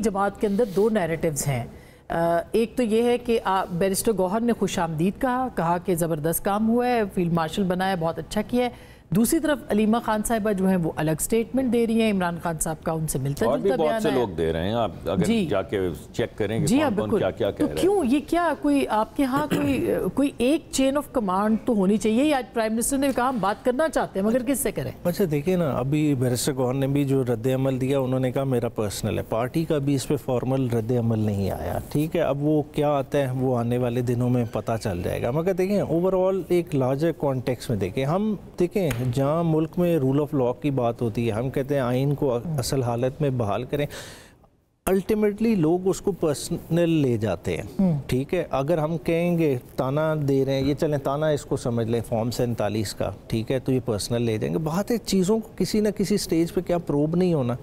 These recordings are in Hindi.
जमात के अंदर दो नैरेटिव्स हैं। एक तो ये है कि बैरिस्टर गौहर ने खुश आमदीद कहा कि ज़बरदस्त काम हुआ है, फील्ड मार्शल बनाया, बहुत अच्छा किया है। दूसरी तरफ अलीमा खान साहिबा जो है वो अलग स्टेटमेंट दे रही हैं, इमरान खान साहब का उनसे मिलता और भी जुलता बहुत बयान से है। लोग दे रहे हैं, आप अगर जाके चेक करेंगे जी हाँ, कौन बिल्कुल। क्या क्या कह रहे हैं। क्यों ये क्या कोई आपके यहाँ कोई एक चेन ऑफ कमांड तो होनी चाहिए। आज प्राइम मिनिस्टर ने कहा हम बात करना चाहते हैं मगर किससे करें। अच्छा देखिए ना, अभी बैरिस्टर गौहर ने भी जो रद्द अमल दिया, उन्होंने कहा मेरा पर्सनल है, पार्टी का भी इस पर फॉर्मल रद्द अमल नहीं आया। ठीक है, अब वो क्या आता है वो आने वाले दिनों में पता चल जाएगा। मगर देखें ओवरऑल एक लार्जर कॉन्टेक्स्ट में देखें, हम देखें जहाँ मुल्क में रूल ऑफ लॉ की बात होती है, हम कहते हैं आइन को असल हालत में बहाल करें, अल्टीमेटली लोग उसको पर्सनल ले जाते हैं। ठीक है, अगर हम कहेंगे ताना दे रहे हैं, ये चलें ताना इसको समझ लें फॉर्म 47 का, ठीक है, तो ये पर्सनल ले जाएंगे। बात है चीज़ों को किसी ना किसी स्टेज पे क्या प्रूव नहीं होना।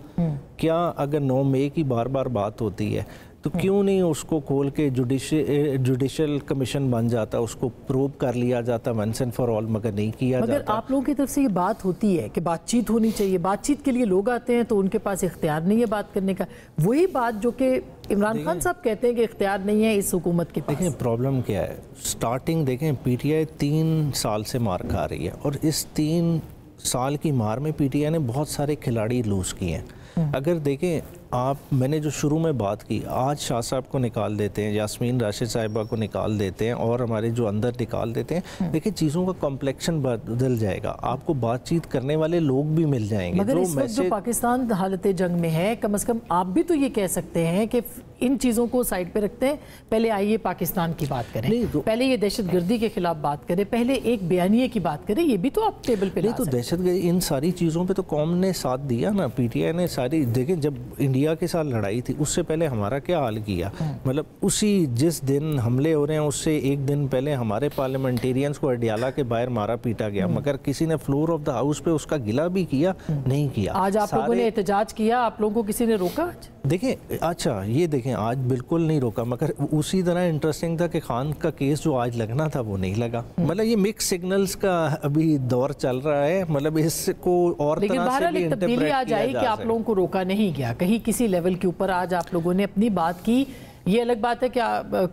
क्या अगर 9 मई की बार बार बात होती है तो क्यों नहीं उसको खोल के जुडिशल कमीशन बन जाता, उसको प्रूव कर लिया जाता वंस एंड फॉर ऑल, मगर नहीं किया जाता। मगर आप लोगों की तरफ से ये बात होती है कि बातचीत होनी चाहिए, बातचीत के लिए लोग आते हैं तो उनके पास इख्तियार नहीं है बात करने का। वही बात जो कि इमरान खान साहब कहते हैं कि इख्तियार नहीं है इस हुकूमत के पास। देखें प्रॉब्लम क्या है, स्टार्टिंग देखें PTI 3 साल से मार खा रही है और इस 3 साल की मार में PTI ने बहुत सारे खिलाड़ी लूज़ किए हैं। अगर देखें आप, मैंने जो शुरू में बात की, आज शाह साहब को निकाल देते हैं, यास्मीन राशिद साहिबा को निकाल देते हैं और हमारे जो अंदर निकाल देते हैं, देखिए चीज़ों का कॉम्प्लेक्शन बदल जाएगा, आपको बातचीत करने वाले लोग भी मिल जाएंगे। मगर इस वक्त जो पाकिस्तान हालत जंग में है, कम से कम आप भी तो ये कह सकते हैं कि इन चीज़ों को साइड पे रखते हैं, पहले आइए पाकिस्तान की बात करें, तो पहले ये दहशतगर्दी के खिलाफ बात करें, पहले एक बयानिए की बात करें, ये भी तो आप टेबल पे ला सकते हैं। तो दहशतगर्दी इन सारी चीज़ों पे तो कौम ने साथ दिया ना, PTI ने सारी। देखें जब इंडिया के साथ लड़ाई थी उससे पहले हमारा क्या हाल किया, मतलब उसी जिस दिन हमले हो रहे हैं उससे एक दिन पहले हमारे पार्लियामेंटेरियंस को अडियाला के बाहर मारा पीटा गया, मगर किसी ने फ्लोर ऑफ द हाउस पे उसका गिला भी किया नहीं किया। आज आप लोगों ने एहतजाज किया, आप लोगों को किसी ने रोका? देखें अच्छा ये देखें आज बिल्कुल नहीं रोका, मगर उसी तरह इंटरेस्टिंग था कि खान का केस जो आज लगना था वो नहीं लगा। मतलब ये मिक्स सिग्नल्स का अभी दौर चल रहा है, मतलब इसको और तरह से भी तब्दीली आ जाए कि आप लोगों को रोका नहीं गया, कहीं किसी लेवल के ऊपर आज आप लोगों ने अपनी बात की। ये अलग बात है कि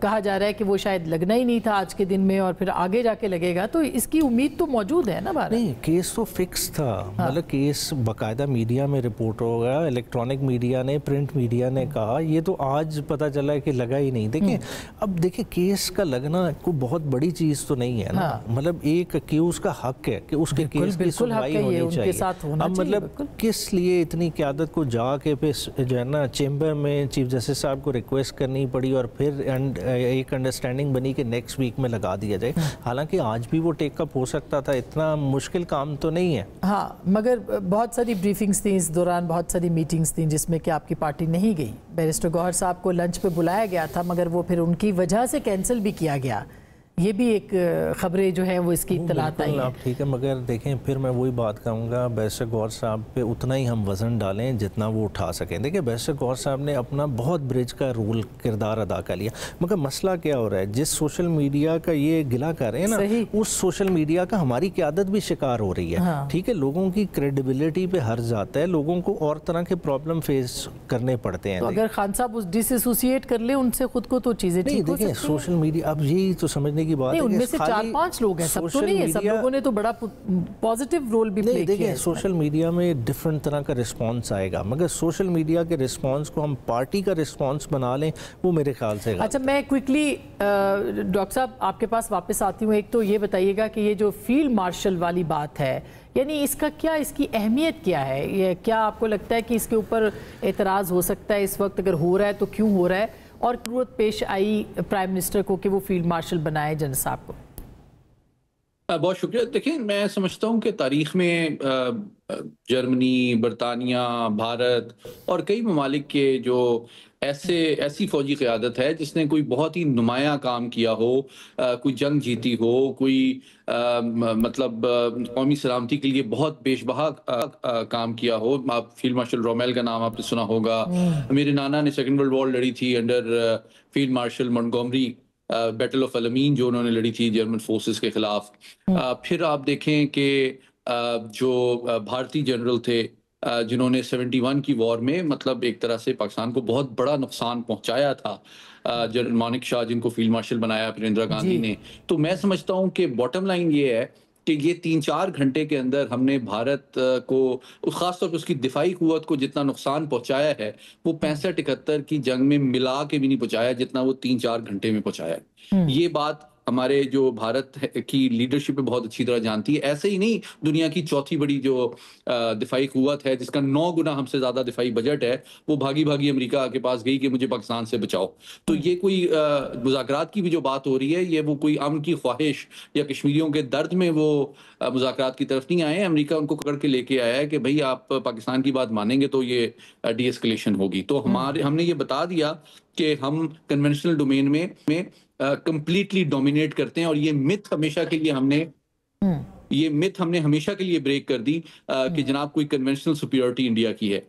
कहा जा रहा है कि वो शायद लगना ही नहीं था आज के दिन में और फिर आगे जाके लगेगा, तो इसकी उम्मीद तो मौजूद है ना। नहीं, केस तो फिक्स था। मतलब केस बाकायदा मीडिया में रिपोर्ट हो गया, इलेक्ट्रॉनिक मीडिया ने, प्रिंट मीडिया ने कहा, ये तो आज पता चला है कि लगा ही नहीं। देखिए अब देखिए केस का लगना कोई बहुत बड़ी चीज़ तो नहीं है ना। मतलब एक अक्यूज का हक है कि उसके केस की सुनवाई होनी चाहिए। अब मतलब किस लिए इतनी क़यादत को जाके फिर जो है ना चेंबर में चीफ जस्टिस साहब को रिक्वेस्ट करनी पड़ी और फिर एक अंडरस्टैंडिंग बनी कि नेक्स्ट वीक में लगा दिया जाए। हालांकि आज भी वो टेकअप हो सकता था, इतना मुश्किल काम तो नहीं है। हाँ, मगर बहुत सारी ब्रीफिंग्स थी इस दौरान, बहुत सारी मीटिंग्स थी जिसमें कि आपकी पार्टी नहीं गई। बैरिस्टर गौहर साहब को लंच पे बुलाया गया था मगर वो फिर उनकी वजह से कैंसिल भी किया गया। ये भी एक खबरें जो है वो इसकी इत्तलात आई हैं। ठीक है, मगर देखें फिर मैं वही बात कहूँगा, बैरिस्टर गौहर साहब पे उतना ही हम वज़न डालें जितना वो उठा सकें। देखिए बैरिस्टर गौहर साहब ने अपना बहुत ब्रिज का रोल किरदार अदा कर लिया, मगर मसला क्या हो रहा है, जिस सोशल मीडिया का ये गिला कर रहे हैं ना, उस सोशल मीडिया का हमारी क़यादत भी शिकार हो रही है। ठीक है, लोगों की क्रेडिबिलिटी पे हर्ज जाता है, लोगों को और तरह के प्रॉब्लम फेस करने पड़ते हैं। तो अगर खान साहब डिसएसोसिएट कर ले उनसे खुद को तो चीज़ें ठीक हो सकती हैं। सोशल मीडिया, अब यही तो समझने की बात है, उनमें से 4-5 लोग हैं, सब तो नहीं है, सब लोगों ने तो बड़ा पॉजिटिव रोल भी प्ले किया है। सोशल मीडिया में डिफरेंट तरह का रिस्पांस आएगा, मगर सोशल मीडिया के रिस्पांस को हम पार्टी का रिस्पांस बना लें, वो मेरे ख्याल से। अच्छा, मैं क्विकली डॉक्टर साहब आपके पास वापस आती हूँ। एक तो ये बताइएगा कि ये जो फील्ड मार्शल वाली बात है, यानी इसका क्या, इसकी अहमियत क्या है? ये क्या आपको लगता है कि इसके ऊपर एतराज़ हो सकता है इस वक्त? अगर हो रहा है तो क्यों हो रहा है? और ज़रूरत पेश आई प्राइम मिनिस्टर को कि वो फील्ड मार्शल बनाए जनरल साहब को? बहुत शुक्रिया। देखिए मैं समझता हूँ कि तारीख़ में जर्मनी, बरतानिया, भारत और कई ममालिक के जो ऐसी फ़ौजी क़यादत है जिसने कोई बहुत ही नुमायाँ काम किया हो, कोई जंग जीती हो, कोई मतलब कौमी सलामती के लिए बहुत बेशबहा काम किया हो। आप फील्ड मार्शल रोमेल का नाम आपने सुना होगा। मेरे नाना ने सेकेंड वर्ल्ड वॉर लड़ी थी under field marshal Montgomery, battle of Al-Ameen जो उन्होंने लड़ी थी जर्मन फोर्सेस के खिलाफ। फिर आप देखें कि जो भारतीय जनरल थे जिन्होंने 71 की वॉर में मतलब एक तरह से पाकिस्तान को बहुत बड़ा नुकसान पहुंचाया था। जनरल मानिक शाह जिनको फील्ड मार्शल बनाया फिर इंदिरा गांधी ने। तो मैं समझता हूं कि बॉटम लाइन ये है कि ये 3-4 घंटे के अंदर हमने भारत को खासतौर पर उसकी दिफाई कुव्वत को जितना नुकसान पहुंचाया है वो 65-71 की जंग में मिला के भी नहीं पहुंचाया जितना वो 3-4 घंटे में पहुंचाया है। ये बात हमारे जो भारत की लीडरशिप है बहुत अच्छी तरह जानती है। ऐसे ही नहीं, दुनिया की चौथी बड़ी जो दिफाई कुव्वत है जिसका 9 गुना हमसे ज़्यादा दिफाई बजट है, वो भागी भागी अमेरिका के पास गई कि मुझे पाकिस्तान से बचाओ। तो ये कोई मुज़ाकरात की भी जो बात हो रही है, ये वो कोई अमन की ख्वाहिश या कश्मीरियों के दर्द में वो मुज़ाकरात की तरफ नहीं आए हैं। अमेरिका उनको पकड़ के लेके आया है कि भाई आप पाकिस्तान की बात मानेंगे तो ये डी एस्केलेशन होगी। तो हमने ये बता दिया कि हम कन्वेंशनल डोमेन में कंप्लीटली डोमिनेट करते हैं और ये मिथ हमेशा के लिए हमने हमेशा के लिए ब्रेक कर दी कि जनाब कोई कन्वेंशनल सुपीरियरिटी इंडिया की है।